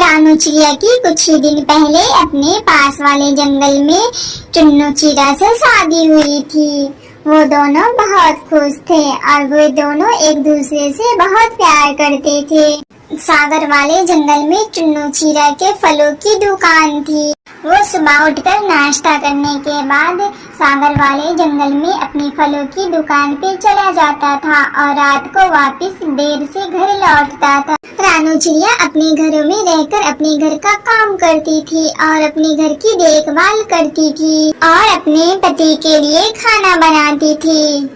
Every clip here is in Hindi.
रानू चिड़िया की कुछ ही दिन पहले अपने पास वाले जंगल में चुन्नू चिड़िया से शादी हुई थी। वो दोनों बहुत खुश थे और वे दोनों एक दूसरे से बहुत प्यार करते थे। सागर वाले जंगल में चुन्नू चिड़िया के फलों की दुकान थी। वो सुबह उठकर नाश्ता करने के बाद सागर वाले जंगल में अपनी फलों की दुकान पे चला जाता था और रात को वापस देर से घर लौटता था। रानू चिड़िया अपने घरों में रहकर अपने घर का काम करती थी और अपने घर की देखभाल करती थी और अपने पति के लिए खाना बनाती थी।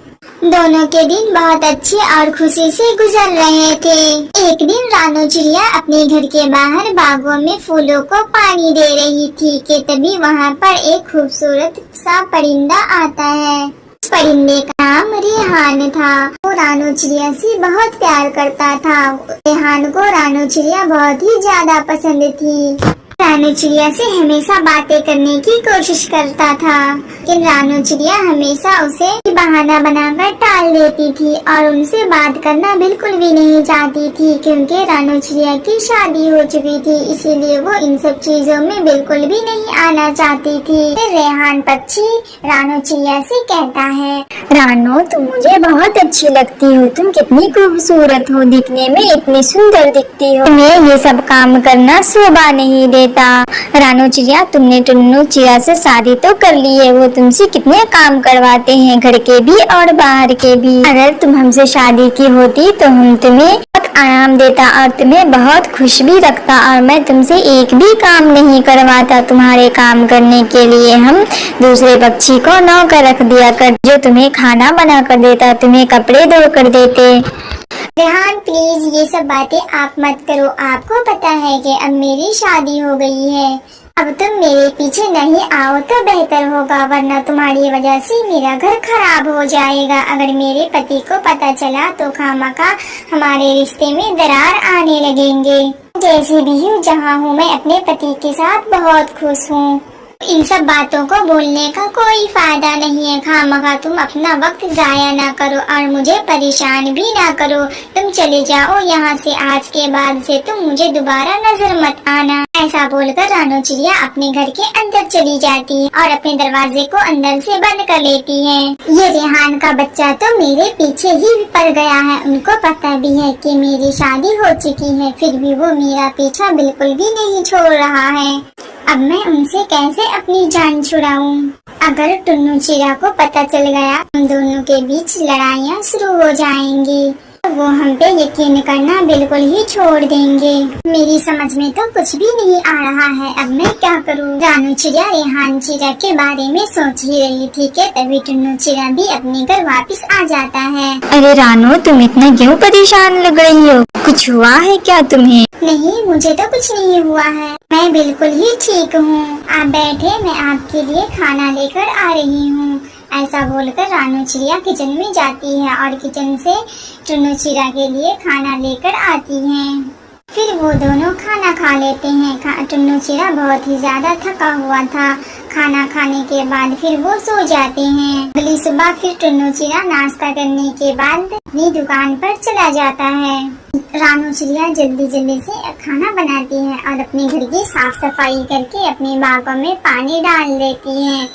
दोनों के दिन बहुत अच्छे और खुशी से गुजर रहे थे। एक दिन रानू चिड़िया अपने घर के बाहर बागों में फूलों को पानी दे रही थी कि तभी वहाँ पर एक खूबसूरत सा परिंदा आता है। इस परिंदे का नाम रेहान था। वो रानू चिड़िया से बहुत प्यार करता था। रेहान को रानू चिड़िया बहुत ही ज्यादा पसंद थी। रानू चिड़िया से हमेशा बातें करने की कोशिश करता था, लेकिन रानू चिड़िया हमेशा उसे बहाना बनाकर टाल देती थी और उनसे बात करना बिल्कुल भी नहीं चाहती थी, क्योंकि रानू चिड़िया की शादी हो चुकी थी, इसीलिए वो इन सब चीजों में बिल्कुल भी नहीं आना चाहती थी। फिर रेहान पक्षी रानू चिड़िया से कहता है, रानू तुम मुझे बहुत अच्छी लगती हो, तुम कितनी खूबसूरत हो, दिखने में इतनी सुंदर दिखती हो, तुम्हें ये सब काम करना शोभा नहीं देता। रानू चिड़िया तुमने चुन्नू चिड़िया से शादी तो कर ली है, वो तुमसे कितने काम करवाते हैं, घर के भी और बाहर के भी। अगर तुम हमसे शादी की होती तो हम तुम्हें बहुत आराम देता और तुम्हें बहुत खुश भी रखता और मैं तुमसे एक भी काम नहीं करवाता। तुम्हारे काम करने के लिए हम दूसरे पक्षी को नौकर रख दिया कर, जो तुम्हें खाना बना कर देता, तुम्हें कपड़े धो कर देते। रेहान प्लीज ये सब बातें आप मत करो। आपको पता है कि अब मेरी शादी हो गई है, अब तुम मेरे पीछे नहीं आओ तो बेहतर होगा, वरना तुम्हारी वजह से मेरा घर खराब हो जाएगा। अगर मेरे पति को पता चला तो खामखा हमारे रिश्ते में दरार आने लगेंगे। जैसे भी हूँ जहाँ हूँ मैं अपने पति के साथ बहुत खुश हूँ। इन सब बातों को बोलने का कोई फायदा नहीं है। खामखा तुम अपना वक्त जाया ना करो और मुझे परेशान भी ना करो। तुम चले जाओ यहाँ से, आज के बाद से तुम मुझे दोबारा नजर मत आना। ऐसा बोलकर रानू चिड़िया अपने घर के अंदर चली जाती है और अपने दरवाजे को अंदर से बंद कर लेती है। ये रेहान का बच्चा तो मेरे पीछे ही पड़ गया है। उनको पता भी है कि मेरी शादी हो चुकी है, फिर भी वो मेरा पीछा बिल्कुल भी नहीं छोड़ रहा है। अब मैं उनसे कैसे अपनी जान छुड़ाऊं? अगर टुन्नू चिड़िया को पता चल गया, हम दोनों के बीच लड़ाइयाँ शुरू हो जाएंगी, वो हम पे यकीन करना बिल्कुल ही छोड़ देंगे। मेरी समझ में तो कुछ भी नहीं आ रहा है, अब मैं क्या करूं? रानू चिड़िया रेहान चिड़िया के बारे में सोच ही रही थी कि तभी टुन्नू चिड़िया भी अपने घर वापस आ जाता है। अरे रानू तुम इतना क्यों परेशान लग रही हो? कुछ हुआ है क्या तुम्हें? नहीं, मुझे तो कुछ नहीं हुआ है, मैं बिल्कुल ही ठीक हूँ। आप बैठे, मैं आपके लिए खाना लेकर आ रही हूँ। ऐसा बोलकर रानू चिड़िया किचन में जाती है और किचन से टुन्नू चिड़िया के लिए खाना लेकर आती हैं। फिर वो दोनों खाना खा लेते हैं। टुन्नू चिड़िया बहुत ही ज्यादा थका हुआ था। खाना खाने के बाद फिर वो सो जाते हैं। अगली सुबह फिर टुन्नू चिड़िया नाश्ता करने के बाद अपनी दुकान पर चला जाता है। रानू चिड़िया जल्दी जल्दी से खाना बनाती है और अपने घर की साफ सफाई करके अपने बागों में पानी डाल देती है।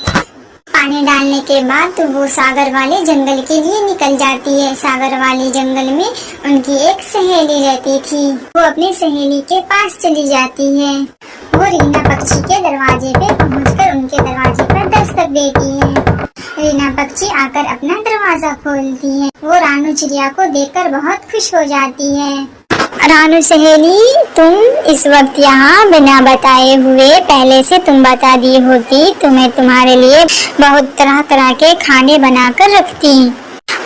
पानी डालने के बाद तो वो सागर वाले जंगल के लिए निकल जाती है। सागर वाले जंगल में उनकी एक सहेली रहती थी। वो अपनी सहेली के पास चली जाती है। वो रीना पक्षी के दरवाजे पे पहुंचकर उनके दरवाजे पर दस्तक देती है। रीना पक्षी आकर अपना दरवाजा खोलती है। वो रानू चिड़िया को देखकर बहुत खुश हो जाती है। रानू सहेली, तुम इस वक्त यहाँ बिना बताए हुए, पहले से तुम बता दी होती तो मैं तुम्हारे लिए बहुत तरह तरह के खाने बनाकर रखती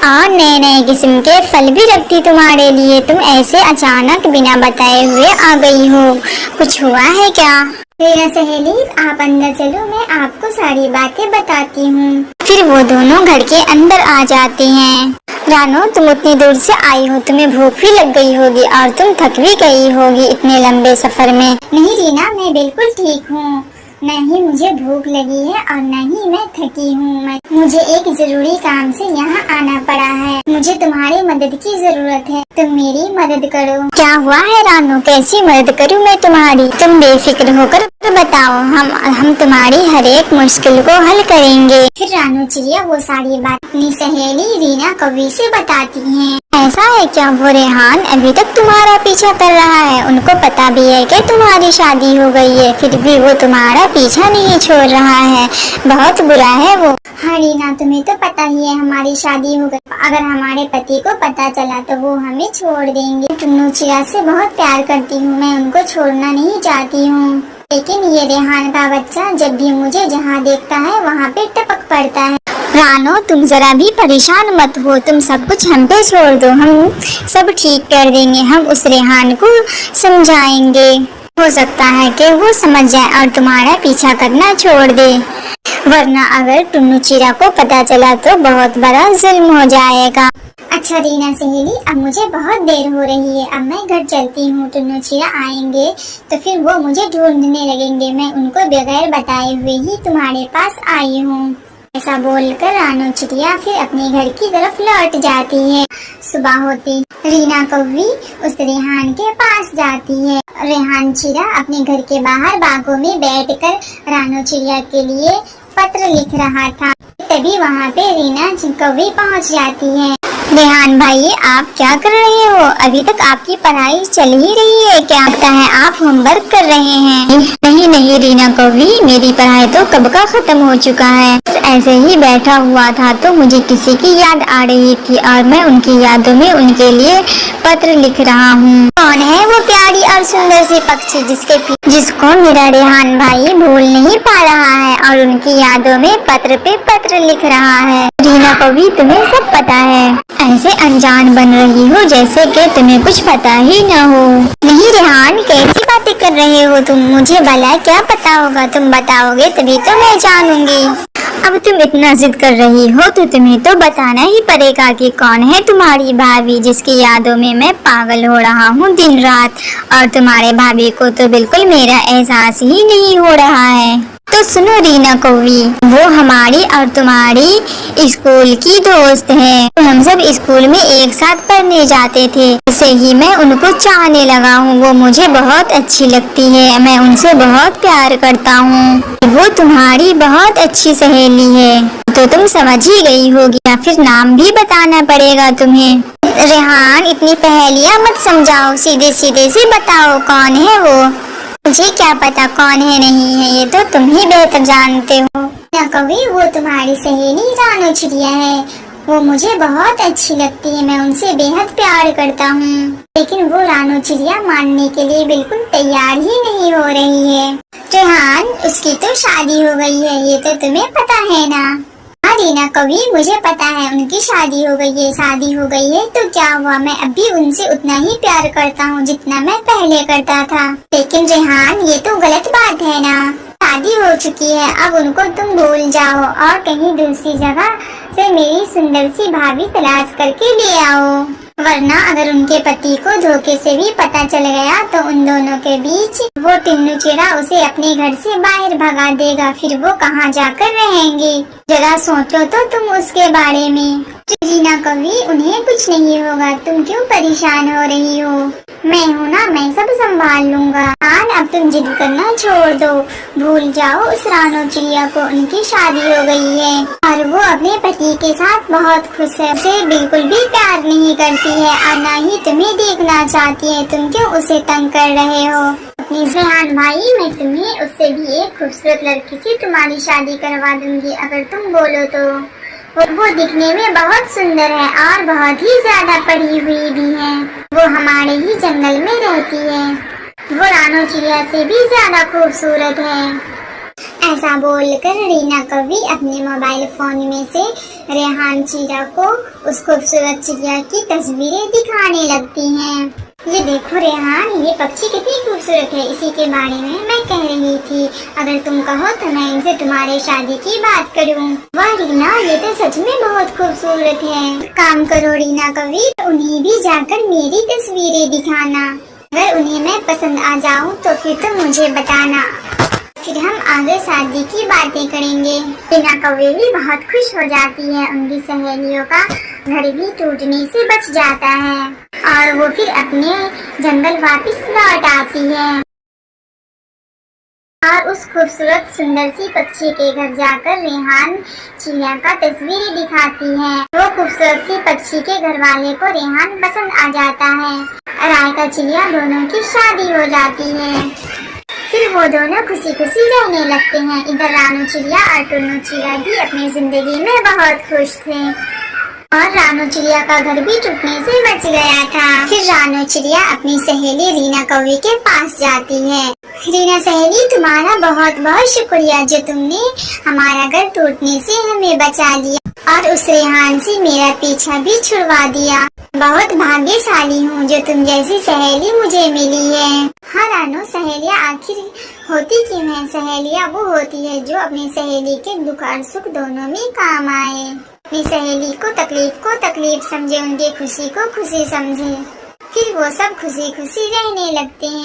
और नए नए किस्म के फल भी रखती तुम्हारे लिए। तुम ऐसे अचानक बिना बताए हुए आ गई हो, कुछ हुआ है क्या? रीना सहेली, आप अंदर चलो, मैं आपको सारी बातें बताती हूँ। फिर वो दोनों घर के अंदर आ जाते हैं। रानू तुम उतनी दूर से आई हो, तुम्हें भूख भी लग गई होगी और तुम थक भी गई होगी इतने लंबे सफर में। नहीं रीना, मैं बिल्कुल ठीक हूँ। न ही मुझे भूख लगी है और न ही मैं थकी हूँ। मुझे एक जरूरी काम से यहाँ आना पड़ा है। मुझे तुम्हारी मदद की जरूरत है, तुम मेरी मदद करो। क्या हुआ है रानू, कैसी मदद करूँ मैं तुम्हारी? तुम बेफिक्र होकर बताओ, हम तुम्हारी हर एक मुश्किल को हल करेंगे। फिर रानू चिड़िया वो सारी बात अपनी सहेली रीना कौवी से बताती है। ऐसा है क्या? वो रेहान अभी तक तुम्हारा पीछा कर रहा है, उनको पता भी है कि तुम्हारी शादी हो गई है, फिर भी वो तुम्हारा पीछा नहीं छोड़ रहा है। बहुत बुरा है वो। हाँ रीना, तुम्हें तो पता ही है हमारी शादी हो गई। अगर हमारे पति को पता चला तो वो हमें छोड़ देंगे। टुन्नू चिड़िया से बहुत प्यार करती हूँ, मैं उनको छोड़ना नहीं चाहती हूँ। लेकिन ये रेहान का बच्चा जब भी मुझे जहाँ देखता है वहाँ पे टपक पड़ता है। रानो, तुम जरा भी परेशान मत हो, तुम सब कुछ हम पे छोड़ दो, हम सब ठीक कर देंगे। हम उस रेहान को समझाएंगे, हो सकता है कि वो समझ जाए और तुम्हारा पीछा करना छोड़ दे, वरना अगर टुन्नू चिड़िया को पता चला तो बहुत बड़ा जुल्म हो जाएगा। अच्छा रीना सहेली, अब मुझे बहुत देर हो रही है, अब मैं घर चलती हूँ। टुन्नू चिड़िया आएंगे तो फिर वो मुझे ढूंढने लगेंगे। मैं उनको बगैर बताए हुए ही तुम्हारे पास आई हूँ। ऐसा बोलकर रानू चिड़िया फिर अपने घर की तरफ लौट जाती है। सुबह होती रीना कौवी उस रेहान के पास जाती है। रेहान चिड़िया अपने घर के बाहर बागों में बैठकर रानू चिड़िया के लिए पत्र लिख रहा था। तभी वहाँ पे रीना कौवी पहुँच जाती है। रेहान भाई, आप क्या कर रहे हो? अभी तक आपकी पढ़ाई चल ही रही है क्या? लगता है आप होमवर्क कर रहे हैं। नहीं रीना कौवी, मेरी पढ़ाई तो कब का खत्म हो चुका है। ऐसे ही बैठा हुआ था तो मुझे किसी की याद आ रही थी और मैं उनकी यादों में उनके लिए पत्र लिख रहा हूँ। कौन है वो प्यारी और सुंदर सी पक्षी जिसको मेरा रेहान भाई भूल नहीं पा रहा है और उनकी यादों में पत्र पे पत्र लिख रहा है। रीना कौवी, तुम्हें सब पता है, ऐसे अनजान बन रही हो जैसे कि तुम्हें कुछ पता ही न हो। नहीं रेहान, कैसी बातें कर रहे हो तुम? मुझे भला क्या पता होगा, तुम बताओगे तभी तो मैं जानूंगी। अब तुम इतना जिद कर रही हो तो तुम्हें तो बताना ही पड़ेगा कि कौन है तुम्हारी भाभी जिसकी यादों में मैं पागल हो रहा हूँ दिन रात। और तुम्हारे भाभी को तो बिल्कुल मेरा एहसास ही नहीं हो रहा है। तो सुनो रीना कौवी, वो हमारी और तुम्हारी स्कूल की दोस्त है। हम सब स्कूल में एक साथ पढ़ने जाते थे, इससे ही मैं उनको चाहने लगा हूँ। वो मुझे बहुत अच्छी लगती है, मैं उनसे बहुत प्यार करता हूँ। वो तुम्हारी बहुत अच्छी सहेली है, तो तुम समझ ही गई होगी, या फिर नाम भी बताना पड़ेगा तुम्हें। रेहान, इतनी पहेलियाँ मत समझाओ, सीधे सीधे से बताओ कौन है वो। मुझे क्या पता कौन है नहीं है, ये तो तुम ही बेहतर जानते हो। ना कभी वो तुम्हारी सहेली रानू चिड़िया है, वो मुझे बहुत अच्छी लगती है, मैं उनसे बेहद प्यार करता हूँ। लेकिन वो रानू चिड़िया मानने के लिए बिल्कुल तैयार ही नहीं हो रही है। रेहान, उसकी तो शादी हो गई है, ये तो तुम्हें पता है ना? हाँ रीना कौवी, मुझे पता है उनकी शादी हो गई है। शादी हो गई है तो क्या हुआ, मैं अब भी उनसे उतना ही प्यार करता हूँ जितना मैं पहले करता था। लेकिन रेहान, ये तो गलत बात है ना। शादी हो चुकी है, अब उनको तुम भूल जाओ और कहीं दूसरी जगह से मेरी सुंदर सी भाभी तलाश करके ले आओ, वरना अगर उनके पति को धोखे से भी पता चल गया तो उन दोनों के बीच वो टुन्नू चिड़िया उसे अपने घर से बाहर भगा देगा। फिर वो कहाँ जाकर रहेंगे, जरा सोचो तो तुम उसके बारे में। रीना कौवी, उन्हें कुछ नहीं होगा, तुम क्यों परेशान हो रही हो? मैं हूँ ना, मैं सब संभाल लूँगा। अब तुम जिद करना छोड़ दो, भूल जाओ उस रानू चिड़िया को, उनकी शादी हो गई है और वो अपने पति के साथ बहुत खुश है। उसे बिल्कुल भी प्यार नहीं करती है और ना ही तुम्हें देखना चाहती है। तुम क्यों उसे तंग कर रहे हो? अपनी रेहान भाई, मैं तुम्हें उससे भी एक खूबसूरत लड़की से तुम्हारी शादी करवा दूंगी अगर तुम बोलो तो। वो दिखने में बहुत सुंदर है और बहुत ही ज्यादा पढ़ी हुई भी है। वो हमारे ही जंगल में रहती है, वो रानू चिड़िया से भी ज्यादा खूबसूरत है। ऐसा बोलकर रीना कौवी अपने मोबाइल फोन में से रेहान चिड़िया को उस खूबसूरत चिड़िया की तस्वीरें दिखाने लगती हैं। ये देखो रेहान, ये पक्षी कितनी खूबसूरत है, इसी के बारे में मैं कह रही थी। अगर तुम कहो तो मैं इनसे तुम्हारे शादी की बात करूं। वाह रीना, ये तो सच में बहुत खूबसूरत है। काम करो रीना कौवी, उन्हें भी जाकर मेरी तस्वीरें दिखाना। अगर उन्हें मैं पसंद आ जाऊं तो फिर तुम मुझे बताना। फिर हम आगे शादी की बातें करेंगे। रीना कौवे भी बहुत खुश हो जाती है, उनकी सहेलियों का घर भी टूटने से बच जाता है और वो फिर अपने जंगल वापस लौट आती है और उस खूबसूरत सुंदर सी पक्षी के घर जाकर रेहान चिड़िया का तस्वीर दिखाती है। वो खूबसूरत सी पक्षी के घर वाले को रेहान पसंद आ जाता है। राय का चिड़िया दोनों की शादी हो जाती है। फिर वो दोनों खुशी खुशी रहने लगते हैं। इधर रानू चिड़िया और टुन्नू चिड़िया भी अपनी जिंदगी में बहुत खुश थे और रानू चिड़िया का घर भी टूटने से बच गया था। फिर रानू चिड़िया अपनी सहेली रीना कौवे के पास जाती है। रीना सहेली, तुम्हारा बहुत बहुत शुक्रिया जो तुमने हमारा घर टूटने से हमें बचा लिया और उस रेहान से मेरा पीछा भी छुड़वा दिया। बहुत भाग्यशाली हूँ जो तुम जैसी सहेली मुझे मिली है। हाँ रानू, सहेलियाँ आखिर होती क्यों है? सहेलियाँ वो होती है जो अपनी सहेली के दुख और सुख दोनों में काम आए। अपनी सहेली को तकलीफ समझे, उनकी खुशी को खुशी समझे, फिर वो सब खुशी खुशी रहने लगते हैं।